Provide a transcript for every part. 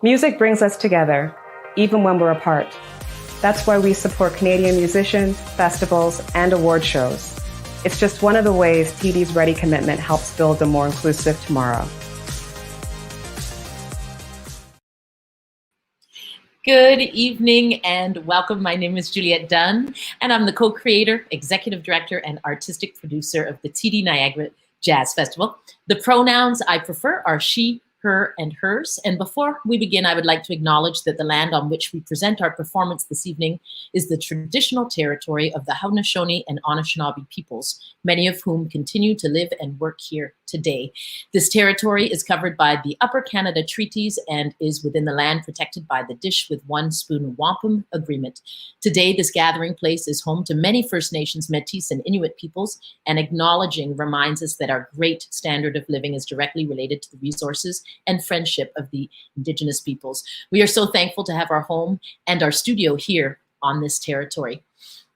Music brings us together, even when we're apart. That's why we support Canadian musicians, festivals, and award shows. It's just one of the ways TD's Ready commitment helps build a more inclusive tomorrow. Good evening and welcome. My name is Juliette Dunn, and I'm the co-creator, executive director, and artistic producer of the TD Niagara Jazz Festival. The pronouns I prefer are she, her, and hers. And before we begin, I would like to acknowledge that the land on which we present our performance this evening is the traditional territory of the Haudenosaunee and Anishinaabe peoples, many of whom continue to live and work here today. This territory is covered by the Upper Canada Treaties and is within the land protected by the Dish with One Spoon Wampum Agreement. Today, this gathering place is home to many First Nations, Métis, and Inuit peoples, and acknowledging reminds us that our great standard of living is directly related to the resources and friendship of the Indigenous peoples. We are so thankful to have our home and our studio here on this territory.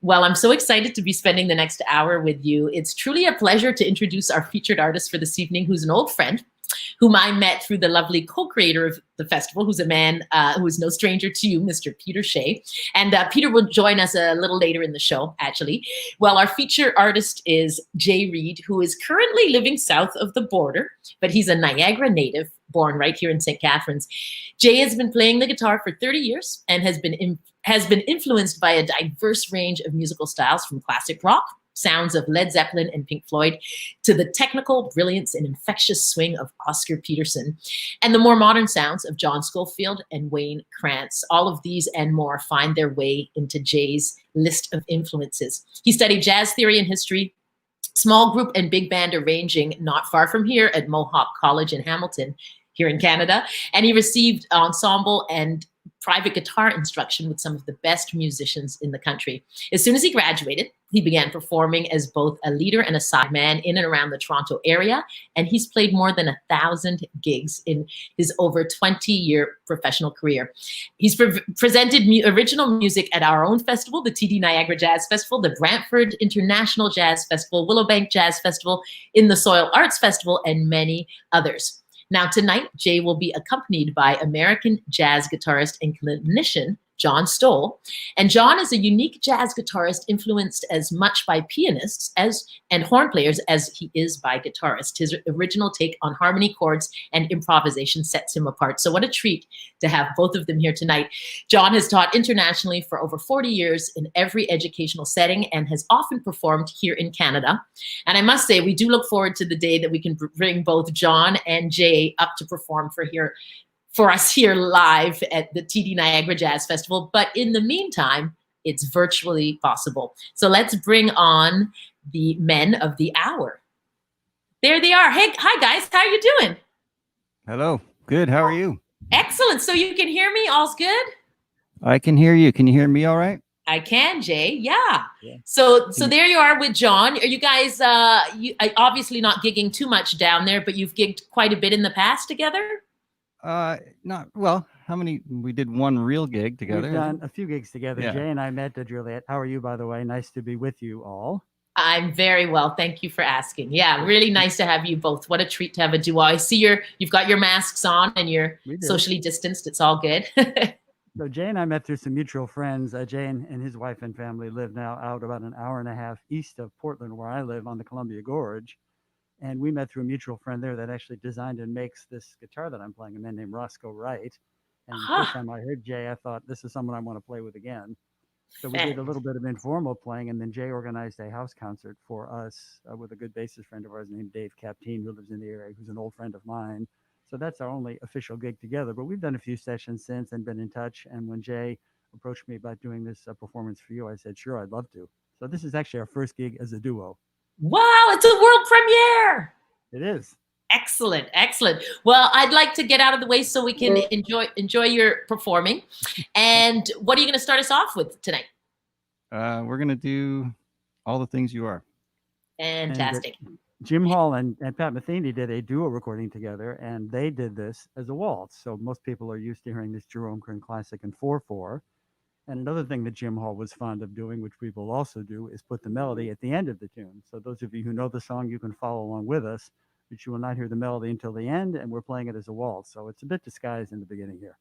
Well, I'm so excited to be spending the next hour with you. It's truly a pleasure to introduce our featured artist for this evening, who's an old friend. whom I met through the lovely co-creator of the festival, who's a man who is no stranger to you, Mr. Peter Shea. And Peter will join us a little later in the show, actually. Well, our feature artist is Jay Reed, who is currently living south of the border, but he's a Niagara native, born right here in St. Catharines. Jay has been playing the guitar for 30 years and has been influenced by a diverse range of musical styles, from classic rock sounds of Led Zeppelin and Pink Floyd to the technical brilliance and infectious swing of Oscar Peterson and the more modern sounds of John Scofield and Wayne Krantz. All of these and more find their way into Jay's list of influences. He studied jazz theory and history, small group and big band arranging not far from here at Mohawk College in Hamilton, here in Canada. And he received ensemble and private guitar instruction with some of the best musicians in the country. As soon as he graduated, he began performing as both a leader and a sideman in and around the Toronto area. And he's played more than 1,000 gigs in his over 20-year professional career. He's presented original music at our own festival, the TD Niagara Jazz Festival, the Brantford International Jazz Festival, Willowbank Jazz Festival, in the Soil Arts Festival, and many others. Now, tonight, Jay will be accompanied by American jazz guitarist and clinician John Stowell. And John is a unique jazz guitarist influenced as much by pianists and horn players as he is by guitarists. His original take on harmony, chords, and improvisation sets him apart. So what a treat to have both of them here tonight. John has taught internationally for over 40 years in every educational setting and has often performed here in Canada. And I must say, we do look forward to the day that we can bring both John and Jay up to perform for us here live at the TD Niagara Jazz Festival. But in the meantime, it's virtually possible. So let's bring on the men of the hour. There they are. Hey, hi guys, how are you doing? Hello, good, how are you? Excellent, so you can hear me, all's good? I can hear you, can you hear me all right? I can, Jay, yeah. So there you are with John. Are you guys, obviously not gigging too much down there, but you've gigged quite a bit in the past together? Not well. How many? We did one real gig together. We've done a few gigs together. Yeah. Jay and I met Juliet. How are you, by the way? Nice to be with you all. I'm very well. Thank you for asking. Yeah, really nice to have you both. What a treat to have a duo. I see you've got your masks on and you're socially distanced. It's all good. So Jay and I met through some mutual friends. Jay and his wife and family live now out about an hour and a half east of Portland, where I live on the Columbia Gorge. And we met through a mutual friend there that actually designed and makes this guitar that I'm playing, a man named Roscoe Wright. And the first time I heard Jay, I thought, this is someone I want to play with again. So we did a little bit of informal playing, and then Jay organized a house concert for us with a good bassist friend of ours named Dave Capteen, who lives in the area, who's an old friend of mine. So that's our only official gig together. But we've done a few sessions since and been in touch. And when Jay approached me about doing this performance for you, I said, sure, I'd love to. So this is actually our first gig as a duo. Wow, it's a world premiere. It is. Excellent, excellent. Well, I'd like to get out of the way so we can enjoy your performing. And what are you going to start us off with tonight? We're going to do All the Things You Are. Fantastic. And Jim Hall and Pat Metheny did a duo recording together, and they did this as a waltz. So most people are used to hearing this Jerome Kern classic in 4/4. And another thing that Jim Hall was fond of doing, which we will also do, is put the melody at the end of the tune. So those of you who know the song, you can follow along with us, but you will not hear the melody until the end, and we're playing it as a waltz. So it's a bit disguised in the beginning here.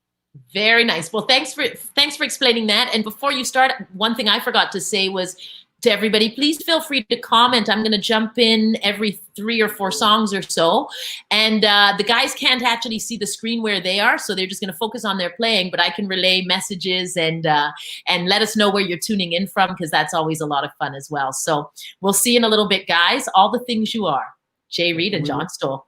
Very nice. Well, thanks for explaining that. And before you start, one thing I forgot to say was to everybody, please feel free to comment. I'm going to jump in every 3 or 4 songs or so. And the guys can't actually see the screen where they are, so they're just going to focus on their playing, but I can relay messages and let us know where you're tuning in from, because that's always a lot of fun as well. So we'll see in a little bit, guys. All the Things You Are. Jay Reed and John Stowell.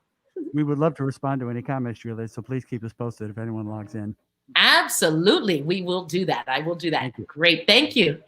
We would love to respond to any comments, Julia, so please keep us posted if anyone logs in. Absolutely. We will do that. I will do that. Thank you. Great. Thank you.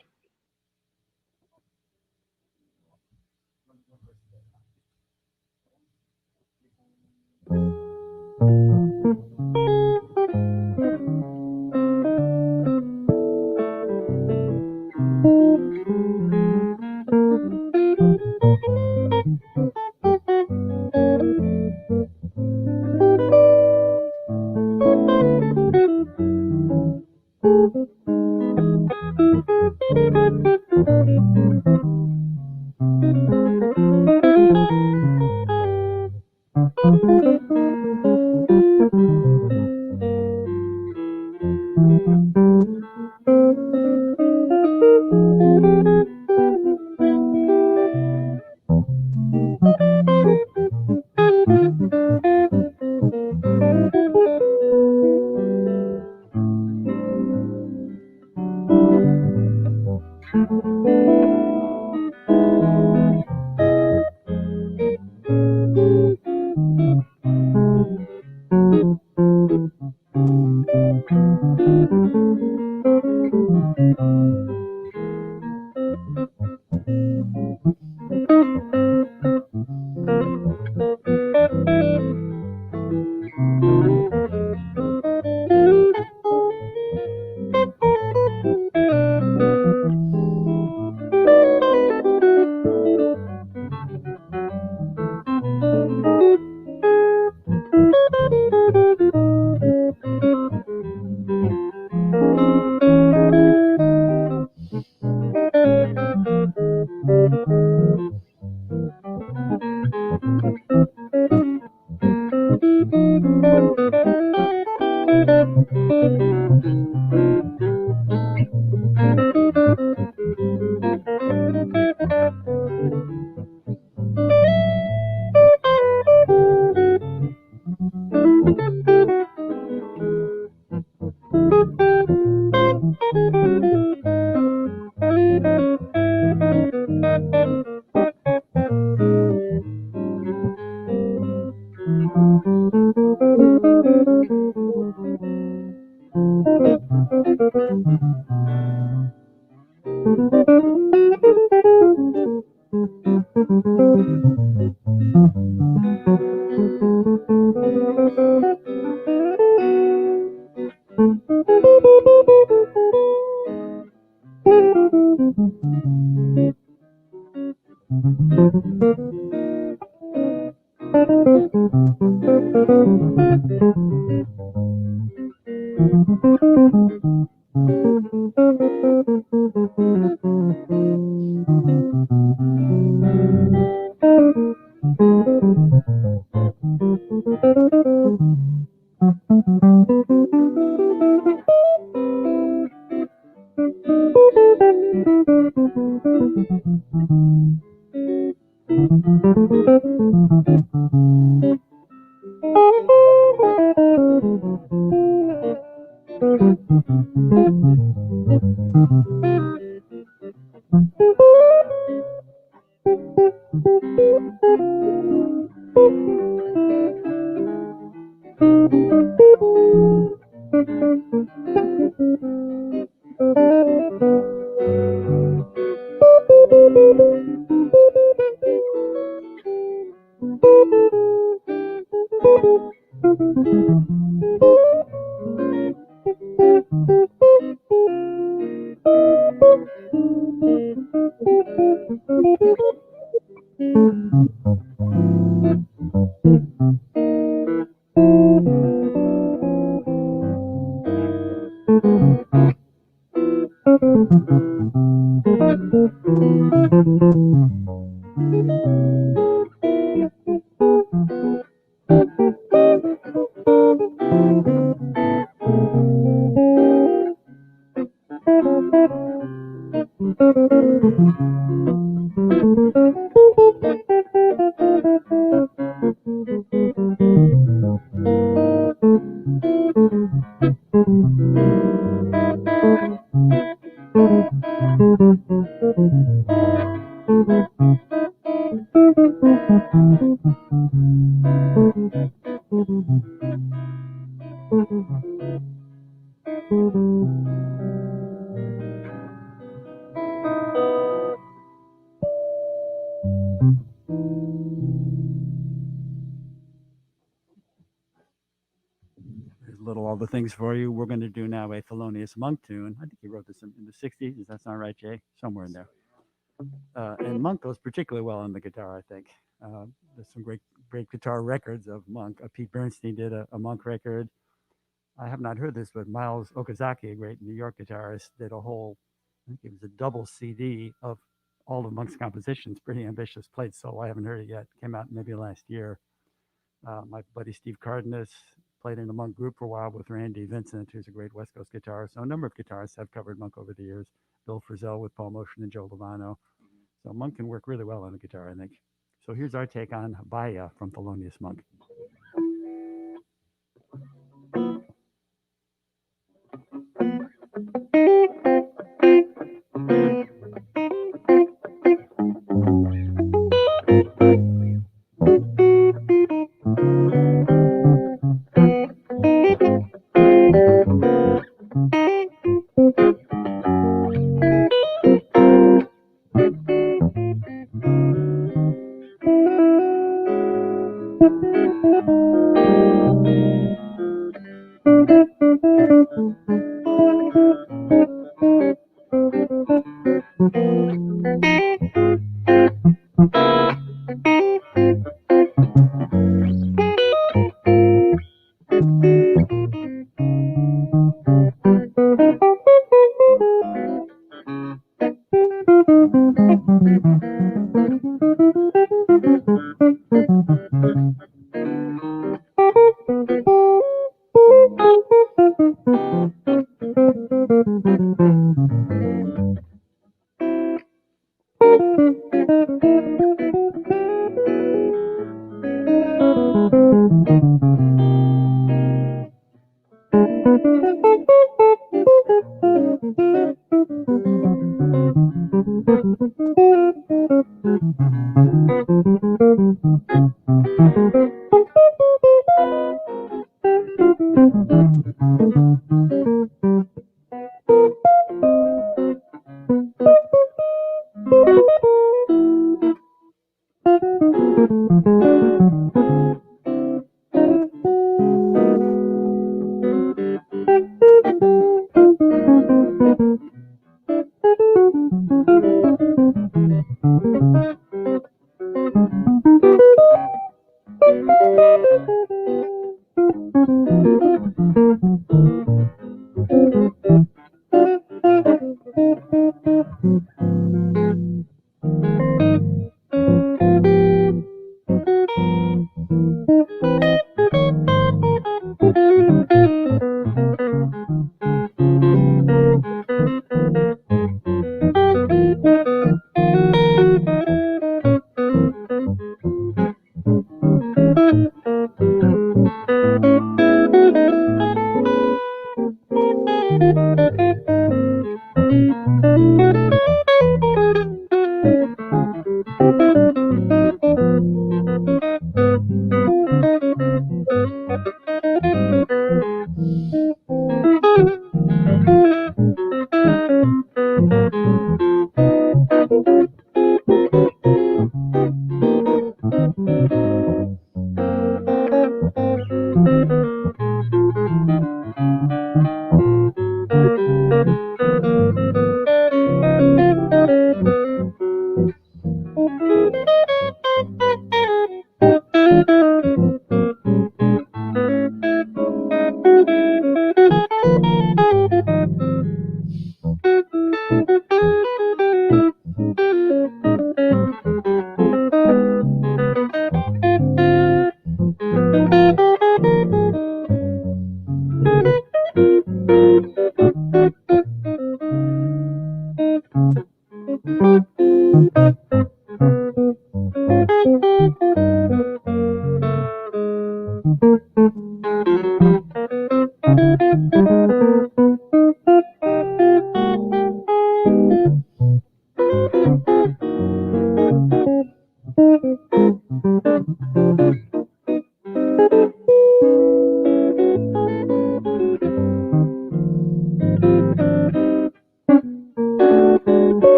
There's little all the things for you. We're going to do now a Thelonious Monk tune. I think he wrote this in the 60s. Does that sound right, Jay? Somewhere in there. And Monk goes particularly well on the guitar, I think. There's some great guitar records of Monk. Pete Bernstein did a Monk record. I have not heard this, but Miles Okazaki, a great New York guitarist, did a whole, I think it was a double CD of all of Monk's compositions. Pretty ambitious, played solo. I haven't heard it yet. Came out maybe last year. My buddy Steve Cardenas played in a Monk group for a while with Randy Vincent, who's a great West Coast guitarist. So a number of guitarists have covered Monk over the years. Bill Frisell with Paul Motion and Joe Lovano. So Monk can work really well on the guitar, I think. So here's our take on Baya from Thelonious Monk.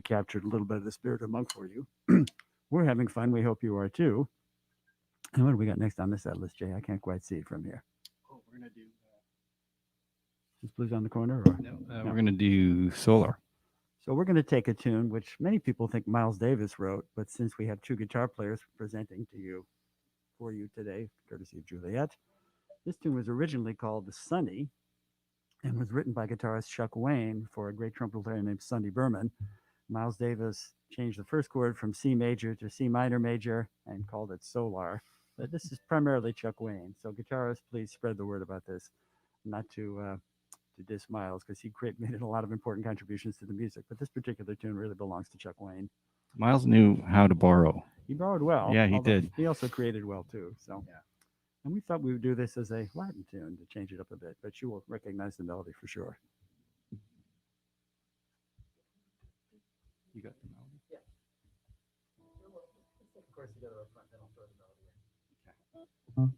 captured a little bit of the spirit of monk for you. We're having fun. We hope you are too. And what do we got next on the set list, Jay? I can't quite see it from here. Oh, we're gonna do. Is Blues on the Corner? Or? No, we're gonna do Solar. So we're going to take a tune which many people think Miles Davis wrote, but since we have two guitar players presenting to you for you today, courtesy of Juliet, this tune was originally called "The Sunny" and was written by guitarist Chuck Wayne for a great trumpet player named Sonny Berman. Miles Davis changed the first chord from C major to C minor major and called it Solar. But this is primarily Chuck Wayne. So guitarists, please spread the word about this. Not to diss Miles, because he made a lot of important contributions to the music. But this particular tune really belongs to Chuck Wayne. Miles knew how to borrow. He borrowed well. Yeah, he did. He also created well too. So, Yeah. And we thought we would do this as a Latin tune to change it up a bit, but you will recognize the melody for sure. You got the melody? Yeah. Let's take the chorus together up front, then I'll throw the melody in. Okay.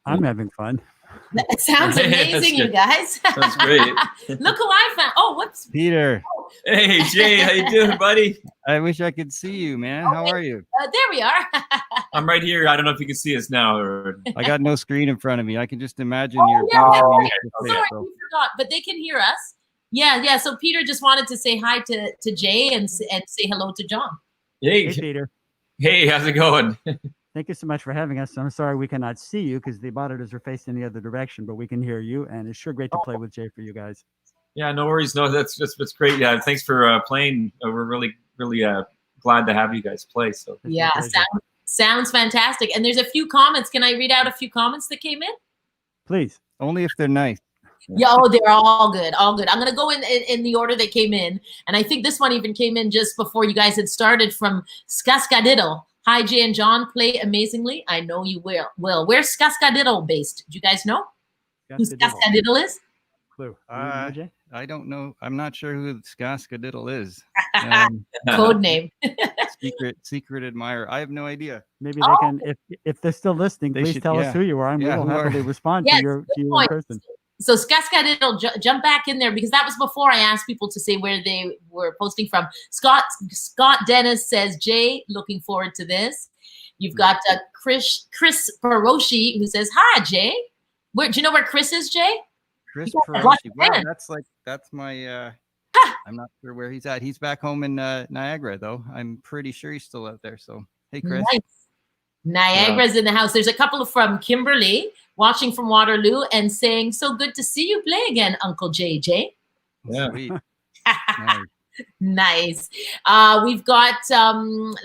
I'm having fun. That sounds Hey, amazing, that's you good. guys. Sounds great. Look who I found. Oh, whoops. Peter, Hey, Jay, how you doing, buddy? I wish I could see you, man. How are you? There we are. I'm right here. I don't know if you can see us now. Or I got no screen in front of me. I can just imagine Oh, your yeah, beautiful okay. youthful Sorry, face, so. we forgot, but they can hear us. Yeah. So Peter just wanted to say hi to Jay and say hello to John. hey, Hey, Peter. hey, how's it going? Thank you so much for having us. I'm sorry we cannot see you because the monitors are facing the other direction, but we can hear you, and it's sure great to play with Jay for you guys. Yeah, no worries. No, that's great. Yeah, thanks for playing. We're really glad to have you guys play. So It's my Yeah, pleasure. sounds fantastic. And there's a few comments. Can I read out a few comments that came in? Please. Only if they're nice. Yeah, oh, they're all good, all good. I'm gonna go in the order they came in, and I think this one even came in just before you guys had started from Skaskadiddle. Hi, Jay and John, play amazingly. I know you will. Where's Skaskadiddle based? Do you guys know who Skaskadiddle is? Clue. You know, Jay? I don't know. I'm not sure who Skaskadiddle is. Code name. Secret admirer. I have no idea. Maybe they can, if they're still listening, They please should- tell us yeah. who you are, and Yeah, we will who are- happily respond Yes, to good you in point. person. So Skaskadiddle, jump back in there because that was before I asked people to say where they were posting from. Scott Dennis says, Jay, looking forward to this. You've got Chris Peroshi who says, hi, Jay. Do you know where Chris is, Jay? Chris You got Peroshi. Wow, fan. that's my I'm not sure where he's at. He's back home in Niagara though. I'm pretty sure he's still out there. So hey Chris. Nice. Niagara's in the house. There's a couple from Kimberly watching from Waterloo and saying, so good to see you play again, Uncle JJ. Yeah. Sweet. Nice. Nice. We've got,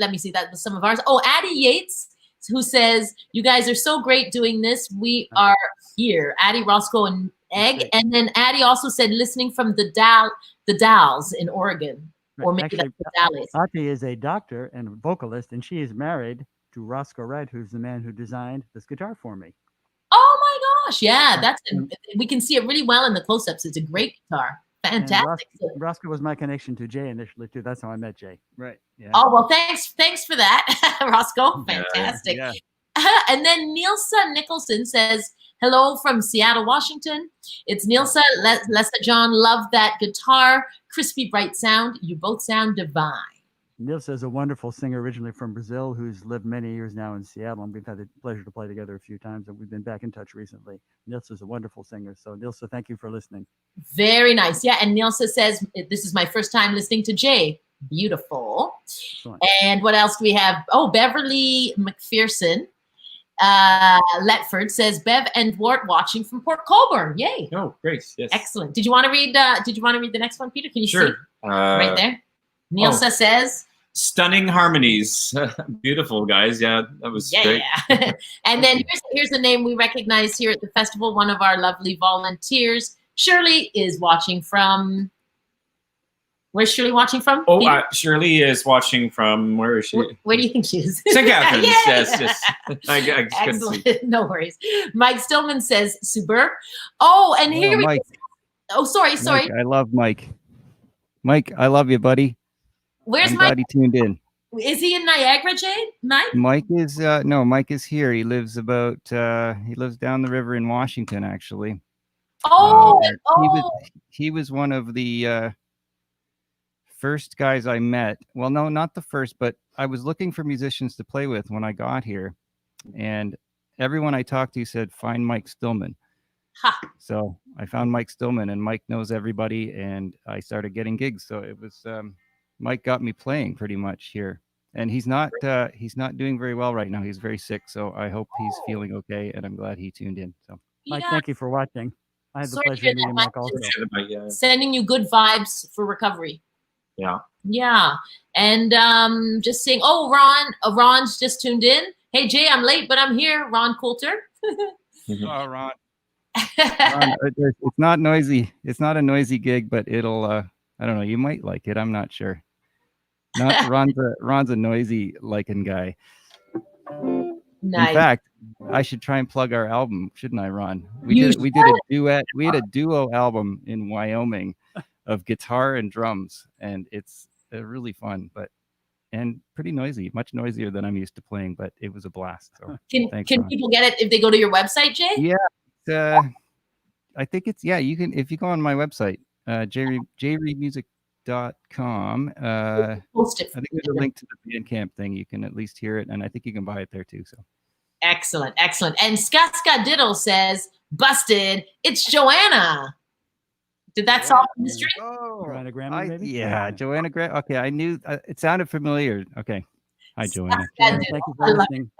let me see, that was some of ours. Oh, Addie Yates, who says, you guys are so great doing this. We are here. Addie, Roscoe, and Egg. Great. And then Addie also said, listening from the Dalles in Oregon. Or maybe Actually, that's the Dalles. Ati is a doctor and vocalist, and she is married to Roscoe Red, who's the man who designed this guitar for me. Oh my gosh. Yeah, we can see it really well in the close-ups. It's a great guitar. And Fantastic. Roscoe was my connection to Jay initially too. That's how I met Jay. Right. Yeah. Oh, well, thanks for that, Roscoe. Fantastic. Yeah. And then Nilsa Nicholson says, hello from Seattle, Washington. It's Nilsa. Lester John, love that guitar. Crispy, bright sound. You both sound divine. Nilsa is a wonderful singer originally from Brazil who's lived many years now in Seattle, and we've had the pleasure to play together a few times, and we've been back in touch recently. Nilsa is a wonderful singer. So Nilsa, thank you for listening. Very nice. Yeah, and Nilsa says, this is my first time listening to Jay. Beautiful. Excellent. And what else do we have? Oh, Beverly McPherson. Letford says, Bev and Wart watching from Port Colborne. Yay. Oh, great. Yes. Excellent. Did you want to read the next one, Peter? Can you see Sure. right there? Nilsa says, Stunning harmonies. Beautiful, guys. Yeah, that was great. yeah. And then here's a name we recognize here at the festival. One of our lovely volunteers, Shirley, is watching from. Where's Shirley watching from? Oh, Peter? Shirley is watching from, where is she? Where do you think she is? St. Catharines. Yay! Yes. I couldn't see. Excellent. No worries. Mike Stillman says, super. Oh, and here we Mike. go. Oh, sorry. Mike, I love Mike. Mike, I love you, buddy. Where's I'm Mike? glad he tuned in. Is he in Niagara, Jade? Mike? Mike is no, Mike is here. He lives down the river in Washington, actually. Oh, He was one of the first guys I met. Well, no, not the first, but I was looking for musicians to play with when I got here, and everyone I talked to said, find Mike Stillman. Ha. So I found Mike Stillman, and Mike knows everybody, and I started getting gigs. So it was Mike got me playing pretty much here. And he's not doing very well right now. He's very sick, so I hope he's feeling okay. And I'm glad he tuned in. So, Mike, thank you for watching. I had the Sorry to pleasure hear of that, meeting Mike. Mike also. Yeah. Sending you good vibes for recovery. Yeah. Yeah. And just saying, oh, Ron's just tuned in. Hey, Jay, I'm late, but I'm here. Ron Coulter. oh, Ron. Ron, it's not noisy. It's not a noisy gig, but it'll. I don't know. You might like it. I'm not sure. Not Ron's a noisy liking guy. Nice. In fact, I should try and plug our album, shouldn't I, Ron? We did a duet. We had a duo album in Wyoming of guitar and drums, and it's really fun, and pretty noisy, much noisier than I'm used to playing, but it was a blast. So thanks, can Ron. people get it if they go to your website, Jay? Yeah, I think it's you can if you go on my website, jreedmusic.com. Post it. I think there's a link to the Bandcamp thing. You can at least hear it, and I think you can buy it there too. So excellent. And Skaska Diddle says, "Busted! It's Joanna." Did that solve the mystery? Oh, Joanna Graham, maybe? Yeah, Joanna Graham. Okay, I knew it sounded familiar. Okay, hi, Joanna. Joanna, thank you for listening.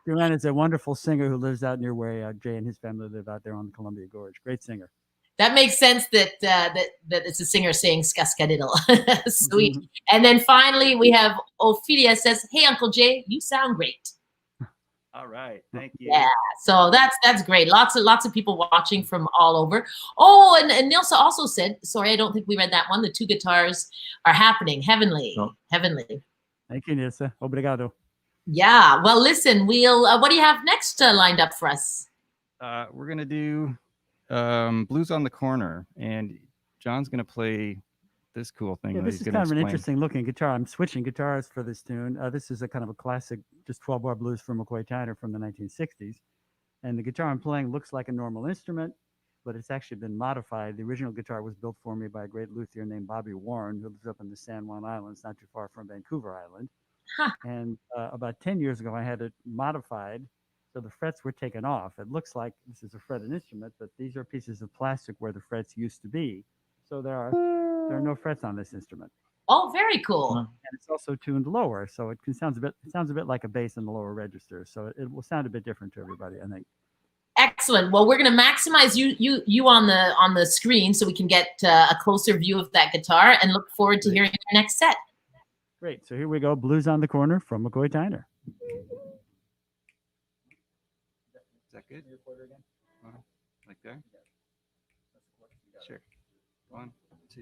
Joanna is a wonderful singer who lives out near where Jay and his family live out there on the Columbia Gorge. Great singer. That makes sense that that it's a singer saying Skaska Diddle. Sweet. And then finally we have Ophelia says, "Hey, Uncle Jay, you sound great." All right, thank you. Yeah, so that's great. Lots of people watching from all over. Oh, and Nilsa also said, sorry, I don't think we read that one. The two guitars are happening. Heavenly. Heavenly. Thank you, Nilsa. Obrigado. Yeah. Well, listen, we'll what do you have next lined up for us? We're gonna do Blues on the Corner, and John's gonna play this cool thing. Yeah, that this he's is gonna kind of an explain. interesting looking guitar. I'm switching guitars for this tune. This is a kind of a classic, just 12-bar blues from McCoy Tyner from the 1960s. And the guitar I'm playing looks like a normal instrument, but it's actually been modified. The original guitar was built for me by a great luthier named Bobby Warren, who lives up in the San Juan Islands, not too far from Vancouver Island. Huh. And about 10 years ago, I had it modified. So the frets were taken off. It looks like this is a fretted instrument, but these are pieces of plastic where the frets used to be. So there are no frets on this instrument. Oh, very cool. And it's also tuned lower, so it sounds a bit like a bass in the lower register. So it will sound a bit different to everybody, I think. Excellent. Well, we're going to maximize you on the screen so we can get a closer view of that guitar, and look forward to hearing your next set. Great. So here we go. Blues on the Corner from McCoy Tyner. Is that good? Like that? Sure. 1, 2.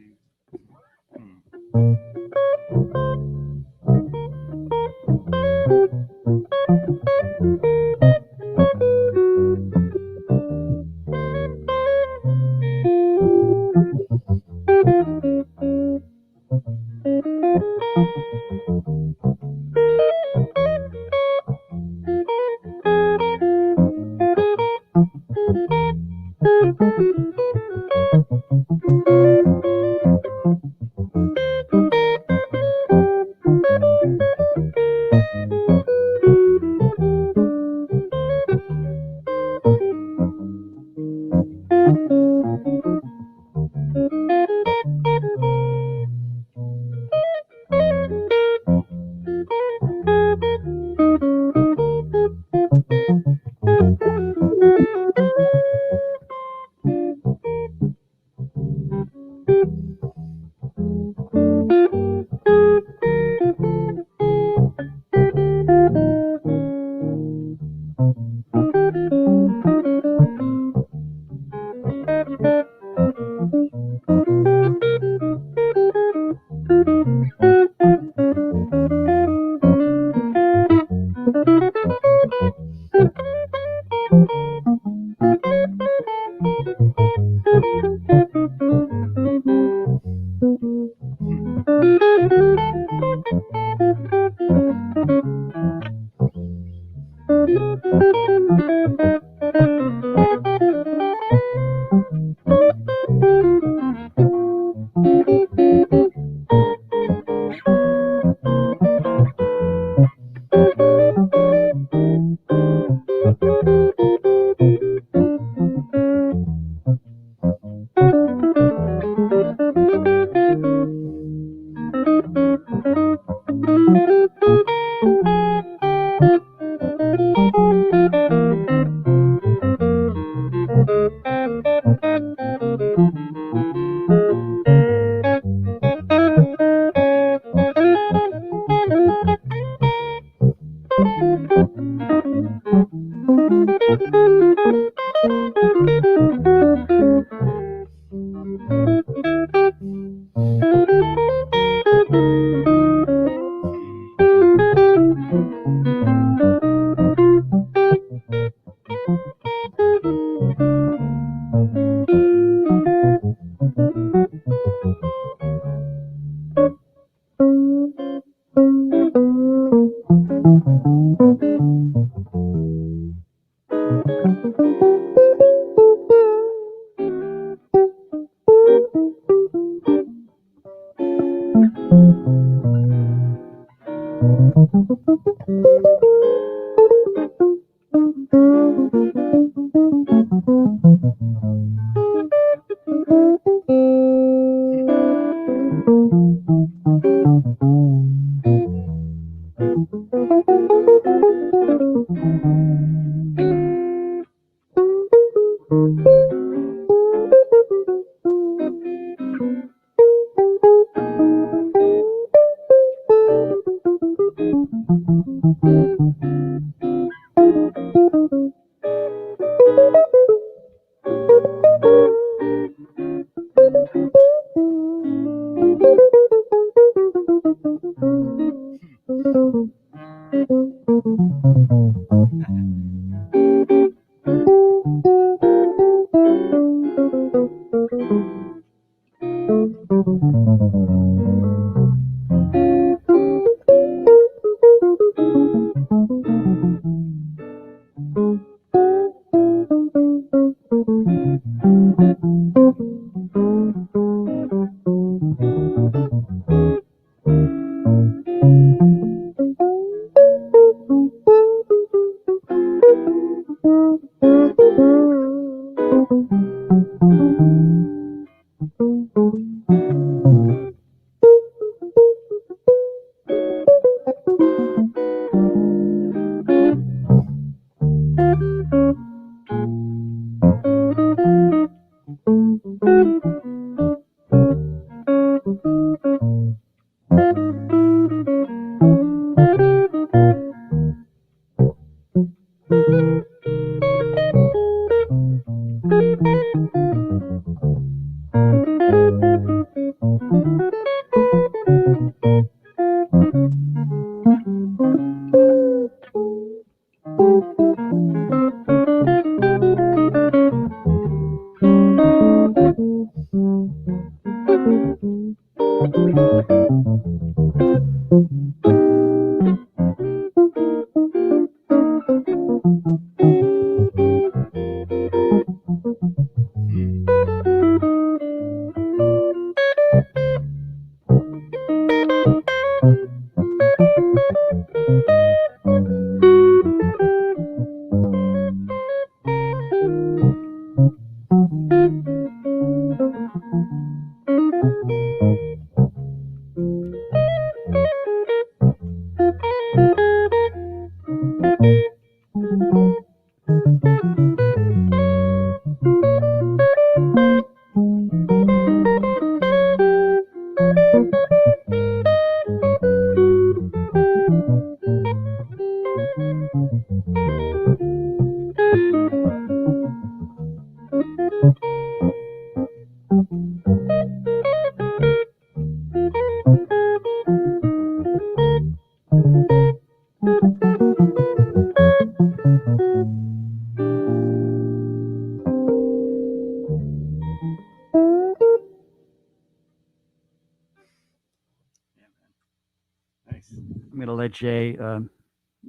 I'm going to let Jay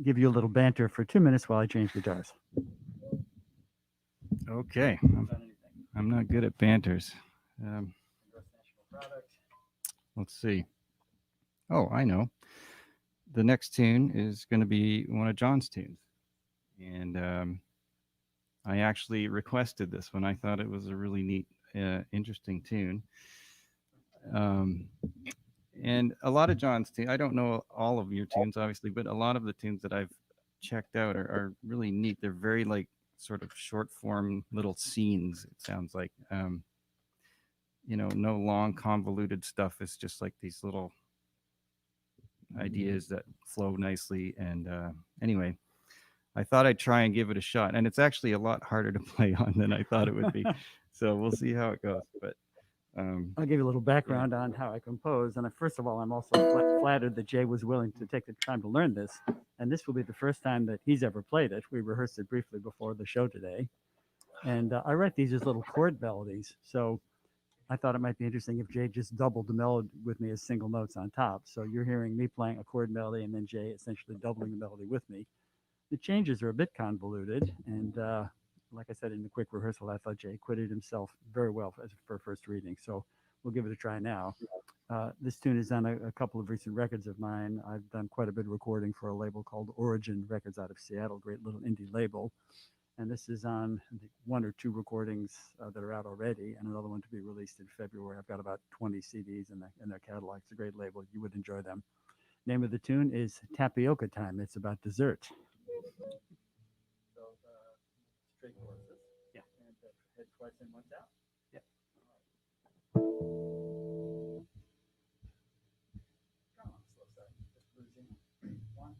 give you a little banter for 2 minutes while I change guitars. Okay. I'm not good at banters. Let's see. Oh, I know. The next tune is going to be one of John's tunes. And I actually requested this one. I thought it was a really neat, interesting tune. And a lot of John's tunes, I don't know all of your tunes, obviously, but a lot of the tunes that I've checked out are really neat. They're very like sort of short form little scenes, it sounds like. You know, no long convoluted stuff. It's just like these little ideas that flow nicely. And anyway, I thought I'd try and give it a shot. And it's actually a lot harder to play on than I thought it would be. So we'll see how it goes. But I'll give you a little background on how I compose. And first of all, I'm also flattered that Jay was willing to take the time to learn this. And this will be the first time that he's ever played it. We rehearsed it briefly before the show today. And I write these as little chord melodies. So I thought it might be interesting if Jay just doubled the melody with me as single notes on top. So you're hearing me playing a chord melody and then Jay essentially doubling the melody with me. The changes are a bit convoluted. And like I said in the quick rehearsal, I thought Jay acquitted himself very well for first reading. So we'll give it a try now. This tune is on a couple of recent records of mine. I've done quite a bit of recording for a label called Origin Records out of Seattle, great little indie label. And this is on one or two recordings that are out already, and another one to be released in February. I've got about 20 CDs in their catalog. It's a great label. You would enjoy them. Name of the tune is Tapioca Time. It's about dessert. So straight choruses. Yeah. And head twice in, once out. Yeah. All right. Come on, slow start. Just losing. 1, 2, 1.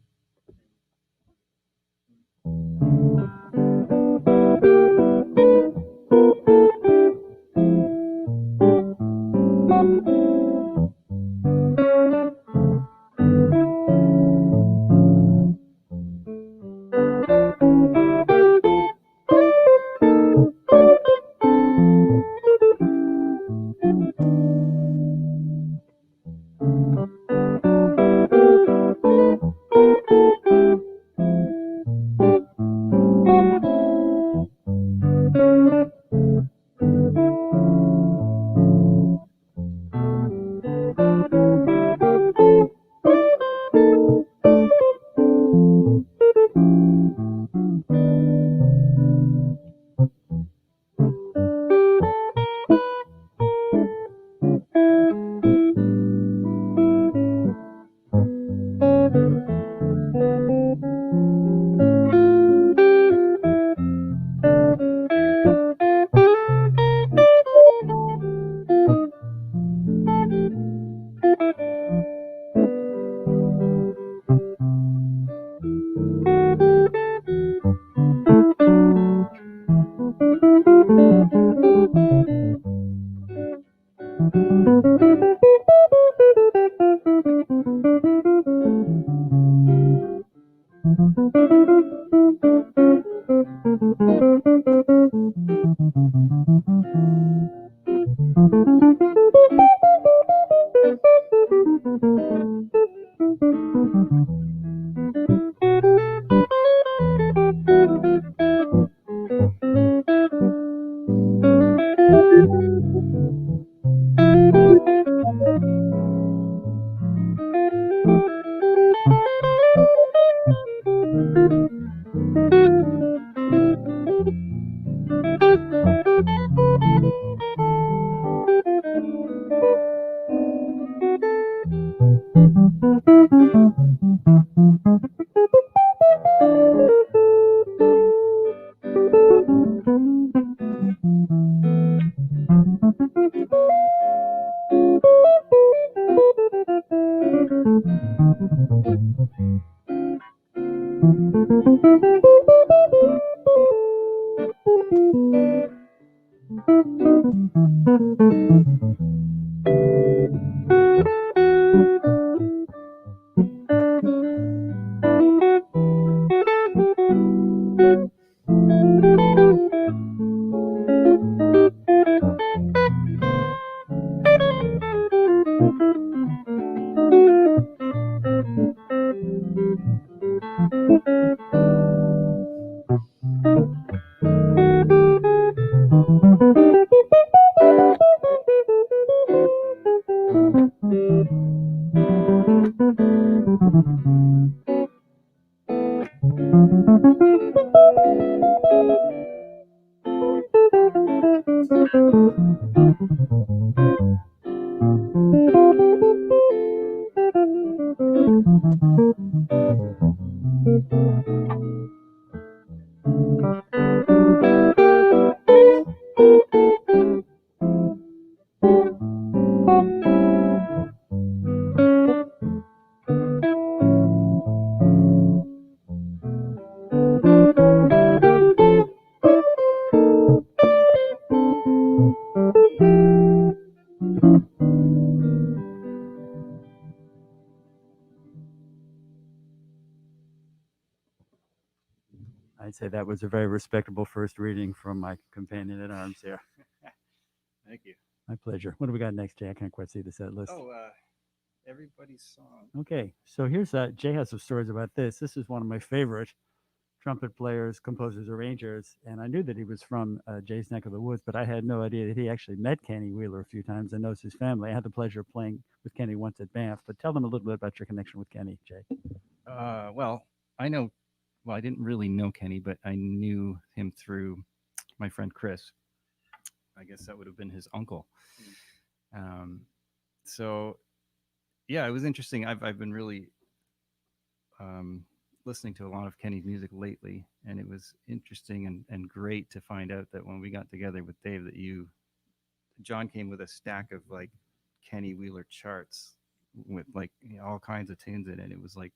I'd say that was a very respectable first reading from my companion at arms here. Thank you. My pleasure. What do we got next, Jay? I can't quite see the set list. Oh, everybody's song. Okay, so here's Jay has some stories about this. This is one of my favorite trumpet players, composers, arrangers, and I knew that he was from Jay's neck of the woods, but I had no idea that he actually met Kenny Wheeler a few times and knows his family. I had the pleasure of playing with Kenny once at Banff, but tell them a little bit about your connection with Kenny, Jay. Well, I didn't really know Kenny, but I knew him through my friend Chris. I guess that would have been his uncle. So, yeah, it was interesting. I've been really listening to a lot of Kenny's music lately, and it was interesting and great to find out that when we got together with Dave, that John came with a stack of like Kenny Wheeler charts with like all kinds of tunes in it. It was like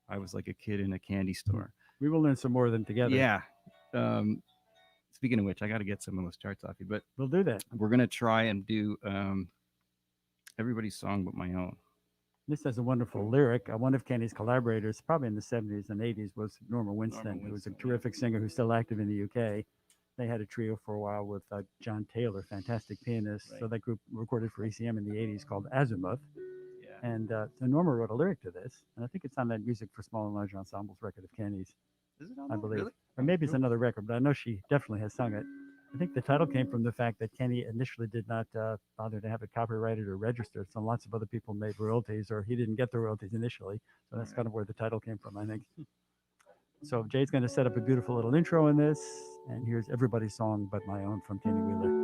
I was like a kid in a candy store. We will learn some more of them together. Yeah. Speaking of which, I got to get some of those charts off you, but we'll do that. We're gonna try and do everybody's song but my own. This has a wonderful lyric. One of Kenny's collaborators, probably in the 70s and 80s, was Norma Winston, who was a terrific singer who's still active in the UK. They had a trio for a while with John Taylor, fantastic pianist. Right. So that group recorded for ECM in the 80s called Azimuth. Yeah. And so Norma wrote a lyric to this, and I think it's on that Music for Small and Large Ensembles record of Kenny's. Is it on I believe. Really? Or maybe it's another record, but I know she definitely has sung it. I think the title came from the fact that Kenny initially did not bother to have it copyrighted or registered. So lots of other people made royalties, or he didn't get the royalties initially. So that's kind of where the title came from, I think. So Jay's going to set up a beautiful little intro in this. And here's Everybody's Song But My Own from Kenny Wheeler.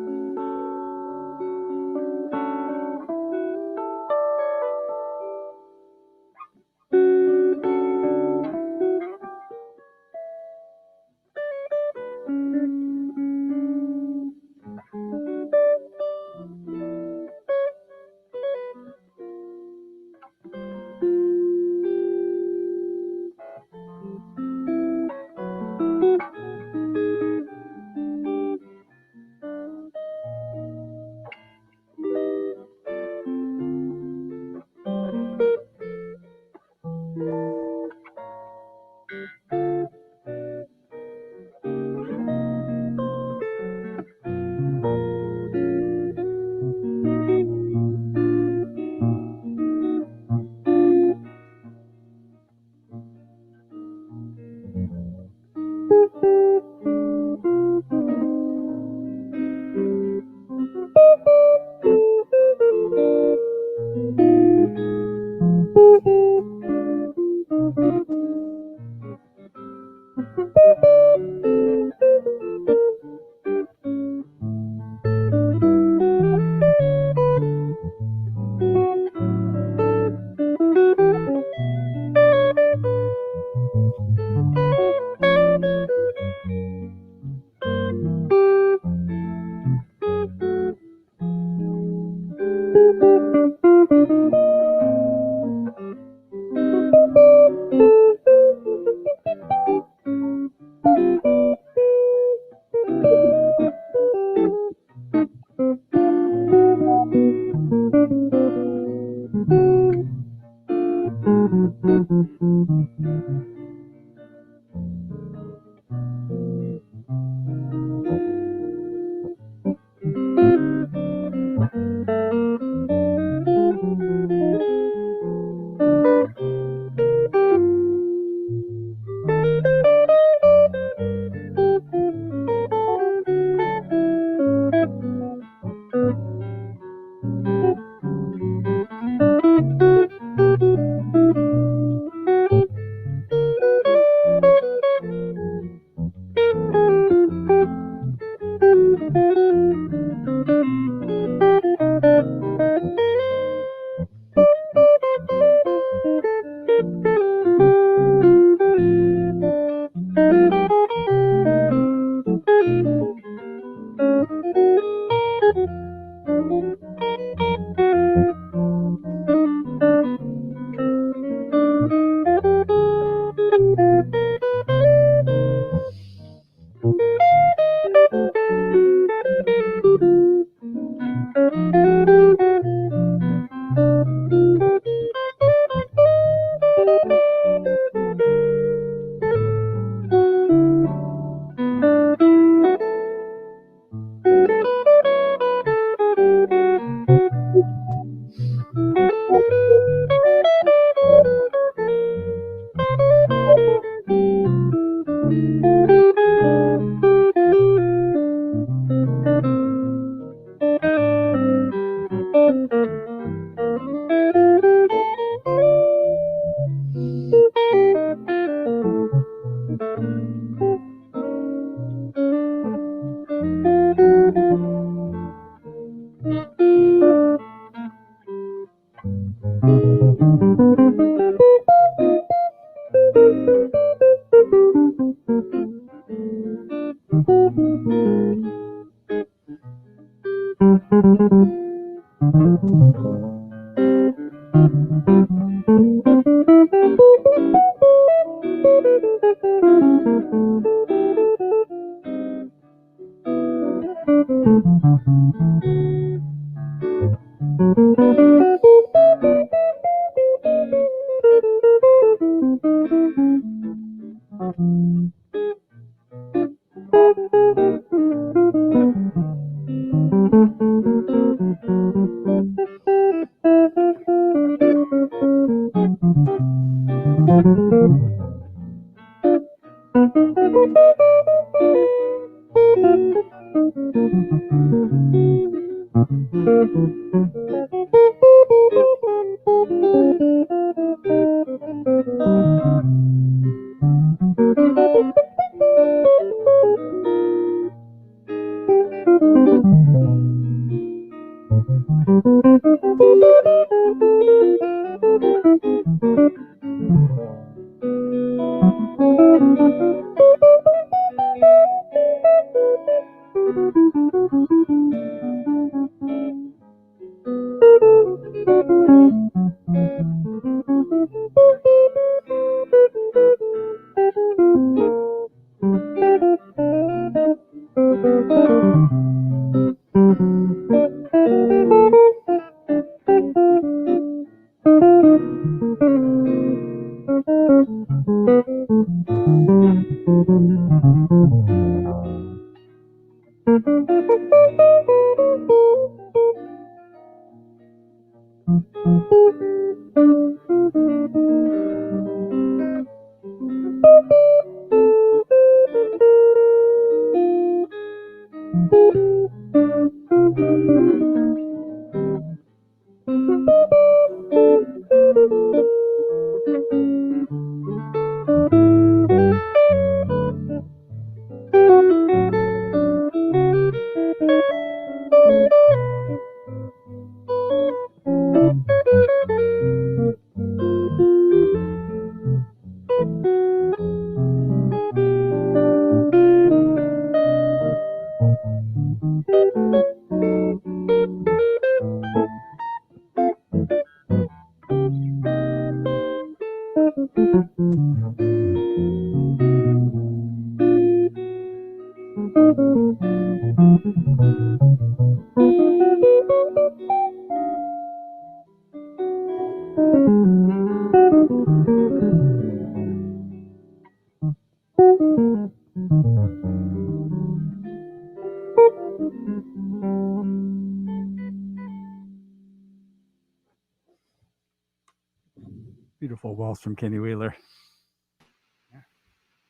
Beautiful waltz from Kenny Wheeler.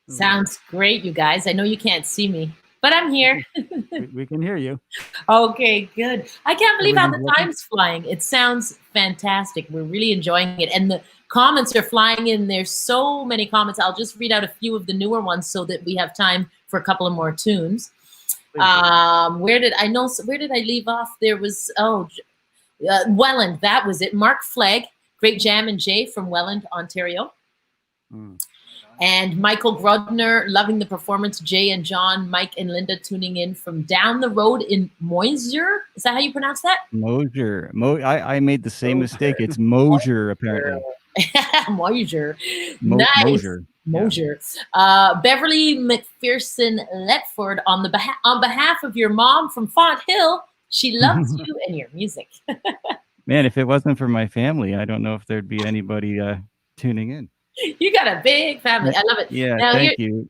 Sounds great, you guys. I know you can't see me, but I'm here. We can hear you. Okay, good. I can't believe how the Everything's working? time's flying. It sounds fantastic. We're really enjoying it. And the comments are flying in. There's so many comments. I'll just read out a few of the newer ones so that we have time for a couple of more tunes. Where did I leave off? There was, Welland. That was it. Mark Flegg, Great Jam and Jay from Welland, Ontario. And Michael Grudner, loving the performance. Jay and John, Mike and Linda tuning in from down the road in Moisier. Is that how you pronounce that? Mosier. I made the same mistake. It's Mosier, apparently. Moisier. Nice. Mosier. Mosier. Beverly McPherson Letford, on behalf of your mom from Font Hill, she loves you and your music. Man, if it wasn't for my family, I don't know if there'd be anybody tuning in. You got a big family. I love it. Yeah, now, thank you.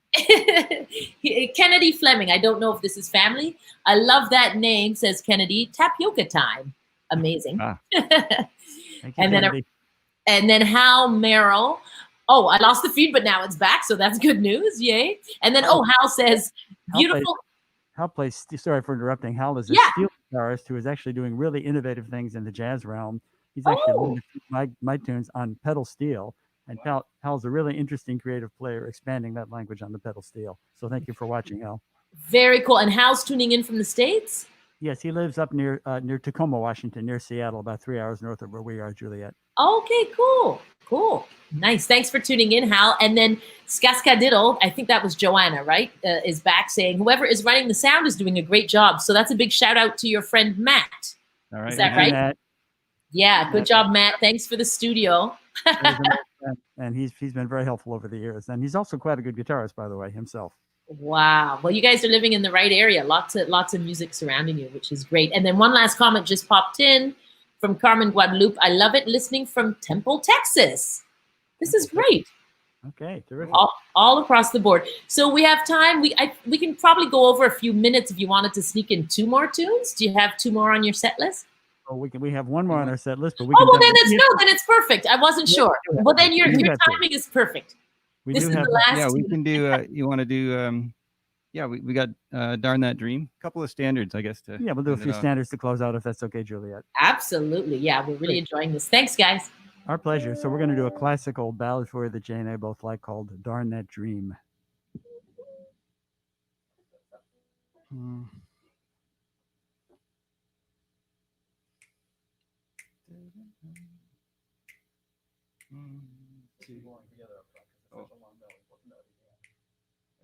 Kennedy Fleming. I don't know if this is family. I love that name, says Kennedy. Tapioca time. Amazing. Thank you, and then Hal Merrill. Oh, I lost the feed, but now it's back, so that's good news. Yay. And then, Hal says, beautiful. Hal plays, sorry for interrupting. Hal is a steel guitarist who is actually doing really innovative things in the jazz realm. He's actually learned my tunes on pedal steel. And Hal's a really interesting creative player, expanding that language on the pedal steel. So thank you for watching, Hal. Very cool. And Hal's tuning in from the States? Yes, he lives up near Tacoma, Washington, near Seattle, about 3 hours north of where we are, Juliet. Okay, cool. Nice. Thanks for tuning in, Hal. And then Skaskadiddle, I think that was Joanna, right? Is back saying whoever is running the sound is doing a great job. So that's a big shout out to your friend Matt. All right. Is that Matt. right? Matt. Yeah, good job, Matt. Thanks for the studio. And he's been very helpful over the years. And he's also quite a good guitarist, by the way, himself. Wow. Well, you guys are living in the right area. Lots of music surrounding you, which is great. And then one last comment just popped in from Carmen Guadalupe. I love it listening from Temple, Texas. This is great. Okay, terrific. All across the board. So we have time. We can probably go over a few minutes if you wanted to sneak in 2 more tunes. Do you have 2 more on your set list? Oh, we have 1 more on our set list, but we Oh, can well, then it's perfect. I wasn't sure. Well, then your have timing is perfect. This is the last. Yeah, we tune. can do. You want to do? Yeah, we got Darn That Dream. A couple of standards, I guess. Yeah, we'll do a few standards to close out if that's okay, Juliet. Absolutely. Yeah, we're really enjoying this. Thanks, guys. Our pleasure. So we're going to do a classical ballad for you that Jay and I both like called Darn That Dream.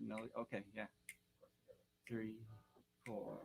No, okay, yeah. 3, 4.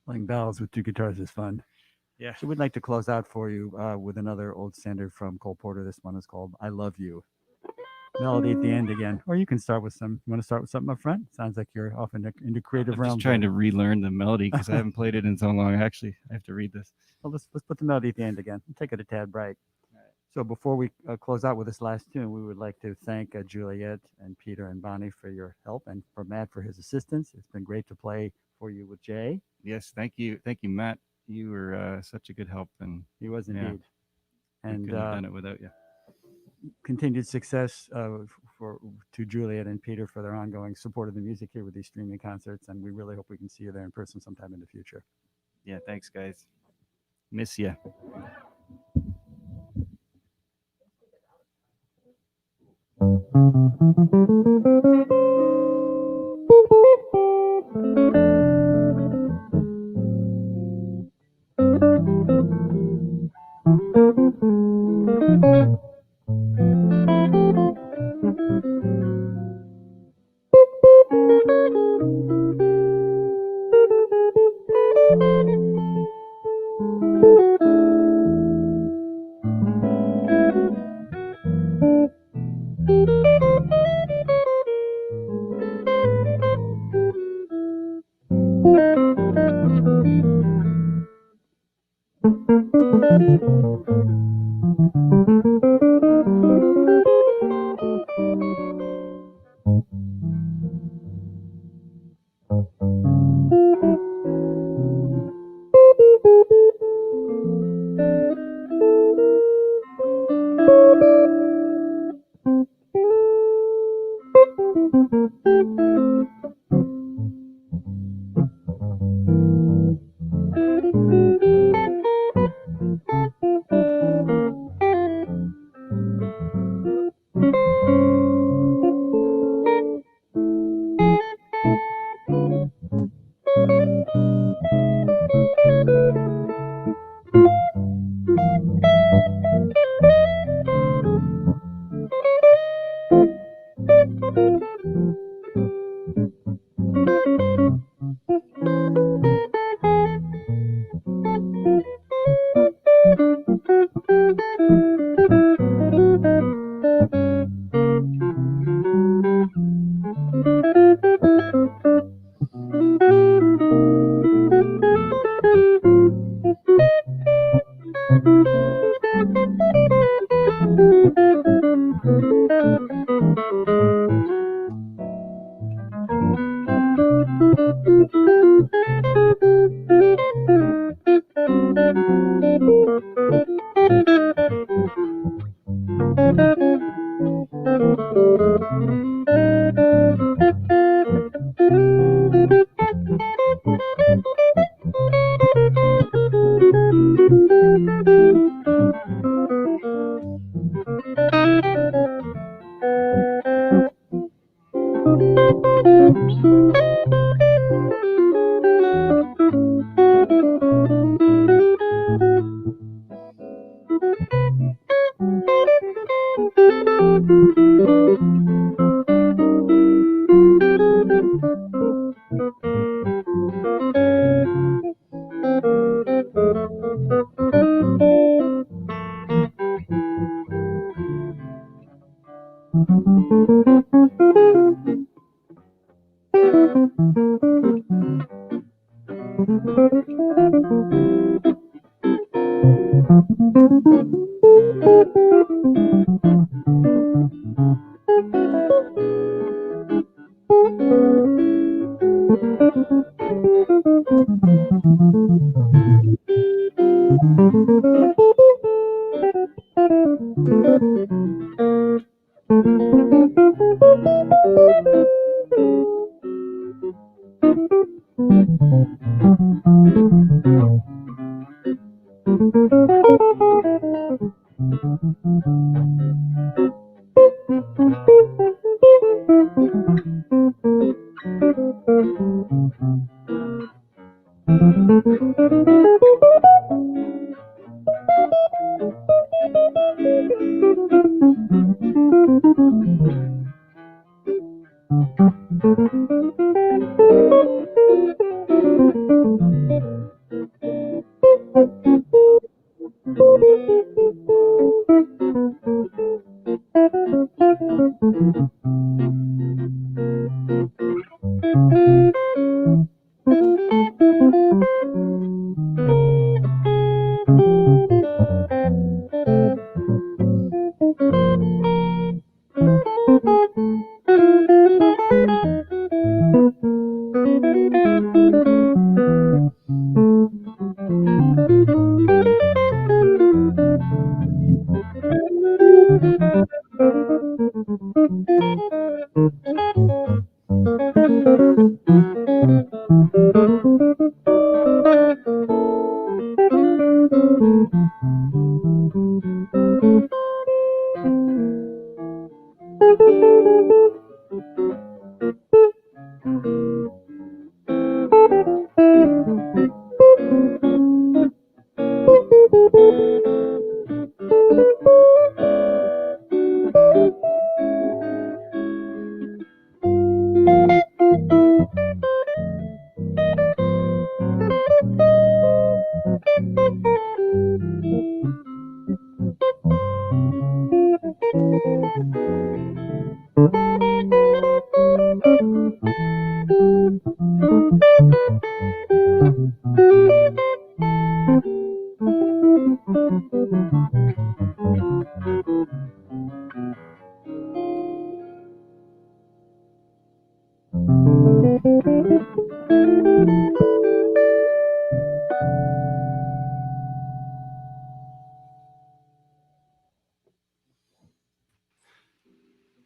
Playing bells with two guitars is fun. Yeah. So we'd like to close out for you with another old standard from Cole Porter. This one is called "I Love You." Melody at the end again, or you can start with some. You want to start with something up front? Sounds like you're off into creative I'm realms. just trying to relearn the melody because I haven't played it in so long. Actually, I have to read this. Well, let's put the melody at the end again. Take it a tad bright. So before we close out with this last tune, we would like to thank Juliet and Peter and Bonnie for your help, and for Matt for his assistance. It's been great to play for you with Jay. Yes, thank you, Matt. You were such a good help, and He was indeed. I And couldn't have done it without you. continued success to Juliet and Peter for their ongoing support of the music here with these streaming concerts, and we really hope we can see you there in person sometime in the future. Yeah, thanks, guys. Miss you.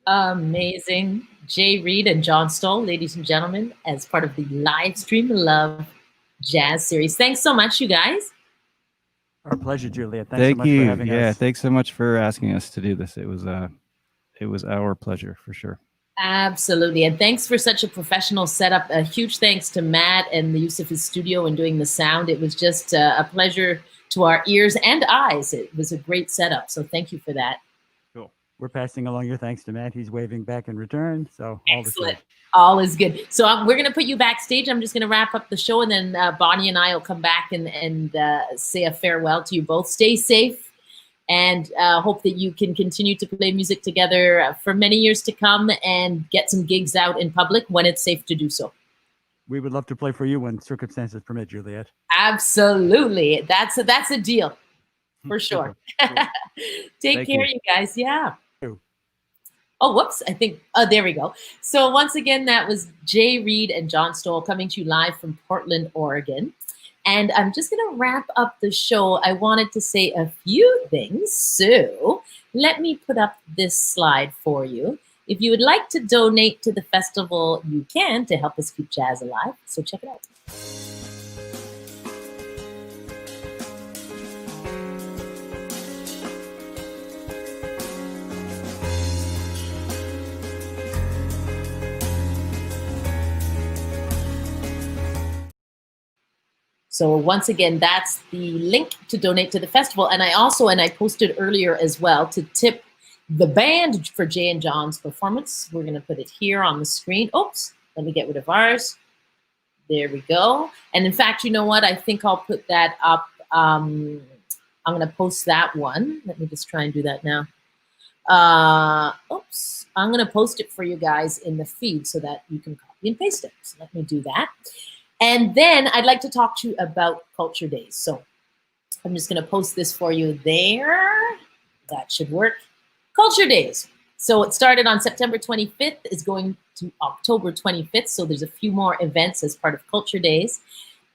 Amazing. Jay Reed and John Stowell, ladies and gentlemen, as part of the live stream Love Jazz series. Thanks so much, you guys. Our pleasure, Juliet. Thanks so Thank much for you. having Yeah, us. thanks so much for asking us to do this. It was our pleasure for sure. Absolutely. And thanks for such a professional setup. A huge thanks to Matt and the use of his studio and doing the sound. It was just a pleasure to our ears and eyes. It was a great setup. So thank you for that. Cool. We're passing along your thanks to Matt. He's waving back in return. So excellent. All is good. So we're going to put you backstage. I'm just going to wrap up the show, and then Bonnie and I will come back and say a farewell to you both. Stay safe. And hope that you can continue to play music together for many years to come and get some gigs out in public when it's safe to do so. We would love to play for you when circumstances permit, Juliet. Absolutely. That's a deal for sure. Take care, you guys. Yeah. Oh, whoops. I think, there we go. So once again, that was Jay Reed and John Stowell coming to you live from Portland, Oregon. And I'm just going to wrap up the show. I wanted to say a few things. So let me put up this slide for you. If you would like to donate to the festival, you can to help us keep jazz alive. So check it out. So once again, that's the link to donate to the festival. And I posted earlier as well to tip the band for Jay and John's performance. We're going to put it here on the screen. Oops, let me get rid of ours. There we go. And in fact, you know what? I think I'll put that up. I'm going to post that one. Let me just try and do that now. Oops, I'm going to post it for you guys in the feed so that you can copy and paste it. So let me do that. And then I'd like to talk to you about Culture Days. So I'm just going to post this for you there. That should work. Culture Days. So it started on September 25th, is going to October 25th. So there's a few more events as part of Culture Days.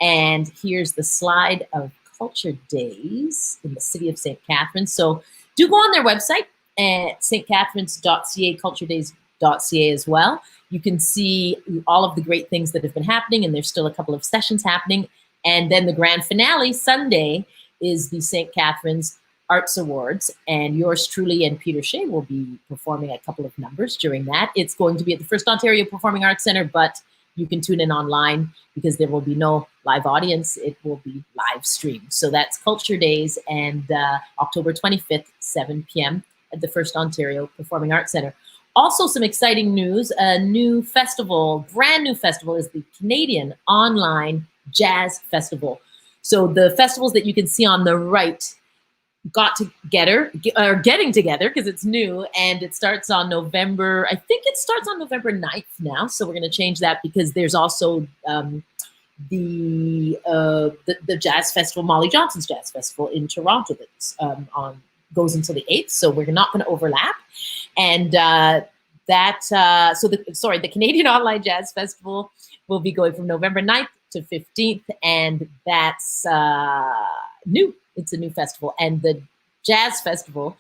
And here's the slide of Culture Days in the city of St. Catharines. So do go on their website at stcatharines.ca, culturedays.ca as well. You can see all of the great things that have been happening, and there's still a couple of sessions happening. And then the grand finale Sunday is the St. Catharines Arts Awards, and yours truly and Peter Shea will be performing a couple of numbers during that. It's going to be at the First Ontario Performing Arts Centre, but you can tune in online because there will be no live audience. It will be live streamed. So that's Culture Days, and October 25th, 7 p.m. at the First Ontario Performing Arts Centre. Also, some exciting news, a new festival, brand new festival, is the Canadian Online Jazz Festival. So the festivals that you can see on the right are getting together because it's new, and it starts on November, I think it starts on November 9th now. So we're going to change that because there's also the Jazz Festival, Molly Johnson's Jazz Festival in Toronto that's goes until the 8th. So we're not going to overlap. And the Canadian Online Jazz Festival will be going from November 9th to 15th, and that's new. It's a new festival. And the Jazz Festival,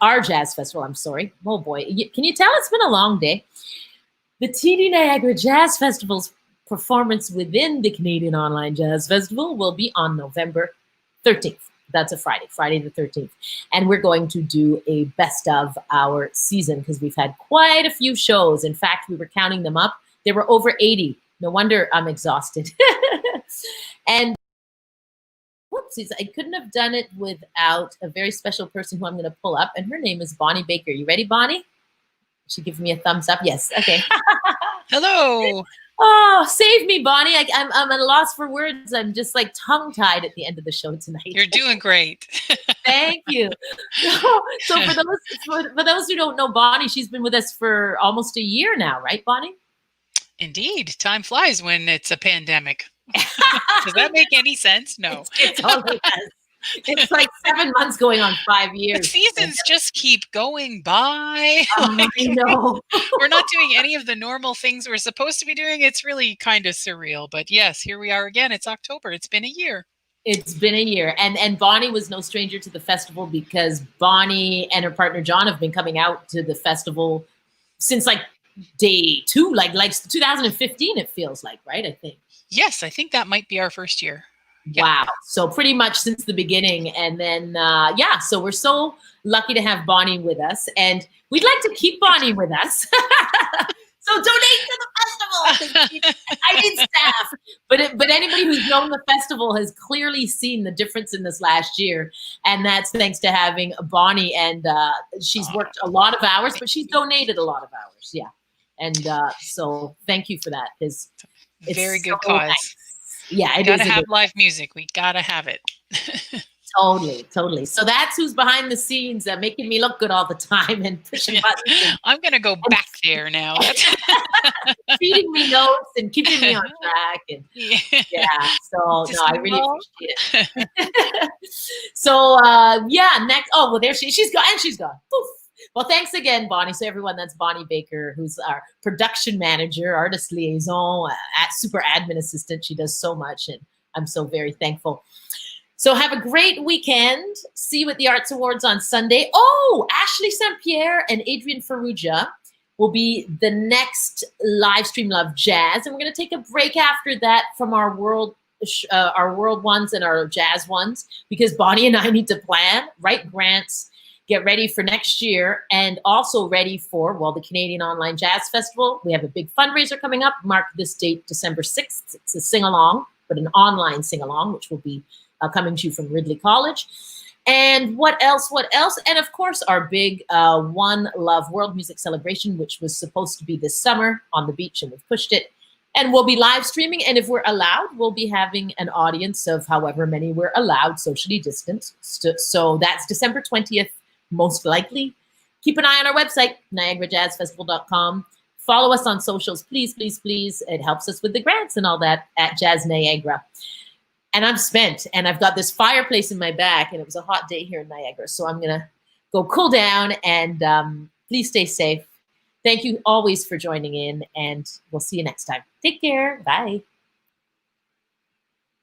our Jazz Festival, I'm sorry. Oh boy, can you tell it's been a long day? The TD Niagara Jazz Festival's performance within the Canadian Online Jazz Festival will be on November 13th. That's a Friday the 13th. And we're going to do a best of our season because we've had quite a few shows. In fact, we were counting them up. There were over 80. No wonder I'm exhausted. And whoopsies, I couldn't have done it without a very special person who I'm going to pull up. And her name is Bonnie Baker. You ready, Bonnie? She gives me a thumbs up. Yes. Okay. Hello. Oh, save me, Bonnie. I'm at a loss for words. I'm just like tongue-tied at the end of the show tonight. You're doing great. Thank you. So for those who don't know Bonnie, she's been with us for almost a year now, right, Bonnie? Indeed. Time flies when it's a pandemic. Does that make any sense? No. It totally does. It's like 7 months going on 5 years. The seasons just keep going by. I know. We're not doing any of the normal things we're supposed to be doing. It's really kind of surreal. But yes, here we are again. It's October. It's been a year. It's been a year. And Bonnie was no stranger to the festival because Bonnie and her partner John have been coming out to the festival since like day 2, like 2015, it feels like, right? I think. Yes, I think that might be our first year. Yeah. Wow. So pretty much since the beginning. And then, so we're so lucky to have Bonnie with us, and we'd like to keep Bonnie with us. So donate to the festival. I need staff. But anybody who's known the festival has clearly seen the difference in this last year. And that's thanks to having Bonnie. And she's worked a lot of hours, but she's donated a lot of hours. Yeah. And so thank you for that. It's very good so cause. Nice. Yeah, we gotta have live music. We gotta have it. Totally. So that's who's behind the scenes, making me look good all the time and pushing buttons. I'm gonna go back there now. Feeding me notes and keeping me on track. And so no, I really appreciate it. So next. Oh well, there she's gone. And she's gone. Poof. Well, thanks again, Bonnie. So everyone, that's Bonnie Baker, who's our production manager, artist liaison, super admin assistant. She does so much, and I'm so very thankful. So have a great weekend. See you at the Arts Awards on Sunday. Oh, Ashley St. Pierre and Adrian Ferrugia will be the next live stream Love Jazz, and we're going to take a break after that from our world ones and our jazz ones because Bonnie and I need to plan, write grants, get ready for next year, and also ready for, the Canadian Online Jazz Festival. We have a big fundraiser coming up. Mark this date, December 6th. It's a sing-along, but an online sing-along, which will be coming to you from Ridley College. And what else? And of course, our big One Love World Music Celebration, which was supposed to be this summer on the beach, and we've pushed it. And we'll be live streaming. And if we're allowed, we'll be having an audience of however many we're allowed, socially distanced. So that's December 20th. Most likely. Keep an eye on our website, NiagaraJazzFestival.com. Follow us on socials, please, please, please. It helps us with the grants and all that at Jazz Niagara. And I'm spent, and I've got this fireplace in my back, and it was a hot day here in Niagara, so I'm going to go cool down, and please stay safe. Thank you always for joining in, and we'll see you next time. Take care. Bye.